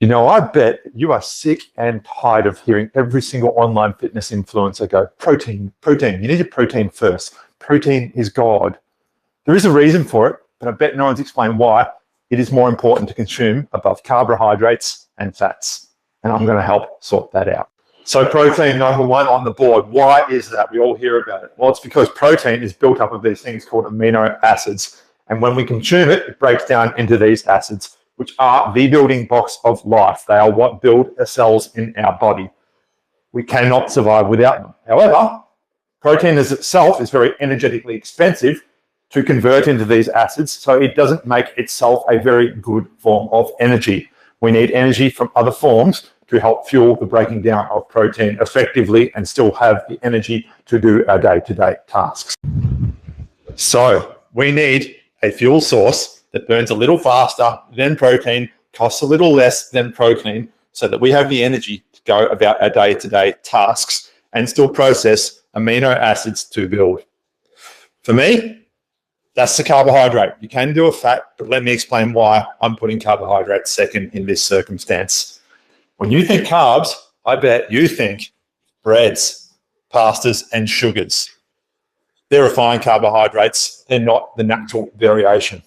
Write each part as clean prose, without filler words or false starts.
You know, I bet you are sick and tired of hearing every single online fitness influencer go, protein, protein. You need your protein first. Protein is God. There is a reason for it, but I bet no one's explained why it is more important to consume above carbohydrates and fats. And I'm going to help sort that out. So protein, number one on the board. Why is that? We all hear about it. Well, it's because protein is built up of these things called amino acids. And when we consume it, it breaks down into these acids, which are the building blocks of life. They are what build the cells in our body. We cannot survive without them. However, protein as itself is very energetically expensive to convert into these acids, so it doesn't make itself a very good form of energy. We need energy from other forms to help fuel the breaking down of protein effectively and still have the energy to do our day-to-day tasks. So we need a fuel source that burns a little faster than protein, costs a little less than protein, so that we have the energy to go about our day-to-day tasks and still process amino acids to build. For me, that's the carbohydrate. You can do a fat, but let me explain why I'm putting carbohydrates second in this circumstance. When you think carbs, I bet you think breads, pastas, and sugars. They're refined carbohydrates. They're not the natural variation.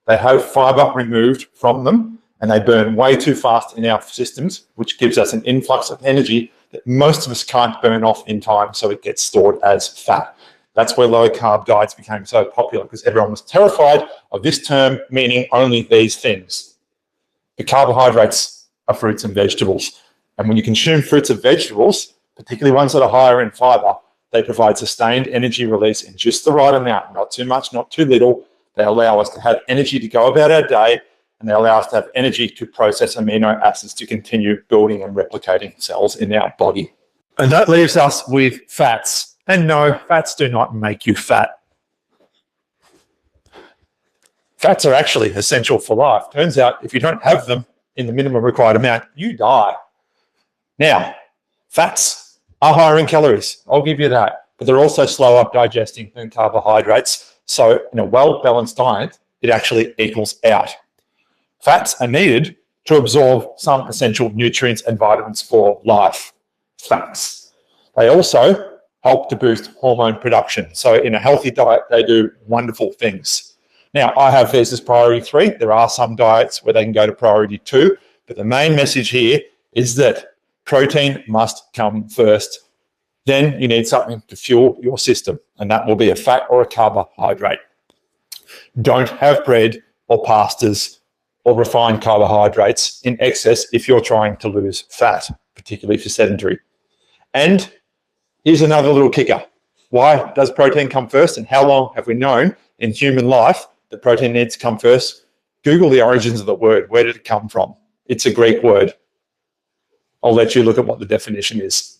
They have fiber removed from them, and they burn way too fast in our systems, which gives us an influx of energy that most of us can't burn off in time, so it gets stored as fat. That's where low-carb diets became so popular, because everyone was terrified of this term meaning only these things. The carbohydrates are fruits and vegetables. And when you consume fruits and vegetables, particularly ones that are higher in fiber, they provide sustained energy release in just the right amount, not too much, not too little. They allow us to have energy to go about our day, and they allow us to have energy to process amino acids to continue building and replicating cells in our body. And that leaves us with fats. And no, fats do not make you fat. Fats are actually essential for life. Turns out if you don't have them in the minimum required amount, you die. Now, fats are higher in calories. I'll give you that. But they're also slower digesting than carbohydrates. So in a well-balanced diet, it actually equals out. Fats are needed to absorb some essential nutrients and vitamins for life. Fats. They also help to boost hormone production. So in a healthy diet, they do wonderful things. Now, I have these as priority 3. There are some diets where they can go to priority 2, but the main message here is that protein must come first. Then you need something to fuel your system, and that will be a fat or a carbohydrate. Don't have bread or pastas or refined carbohydrates in excess if you're trying to lose fat, particularly for sedentary. And here's another little kicker. Why does protein come first, and how long have we known in human life that protein needs to come first? Google the origins of the word. Where did it come from? It's a Greek word. I'll let you look at what the definition is.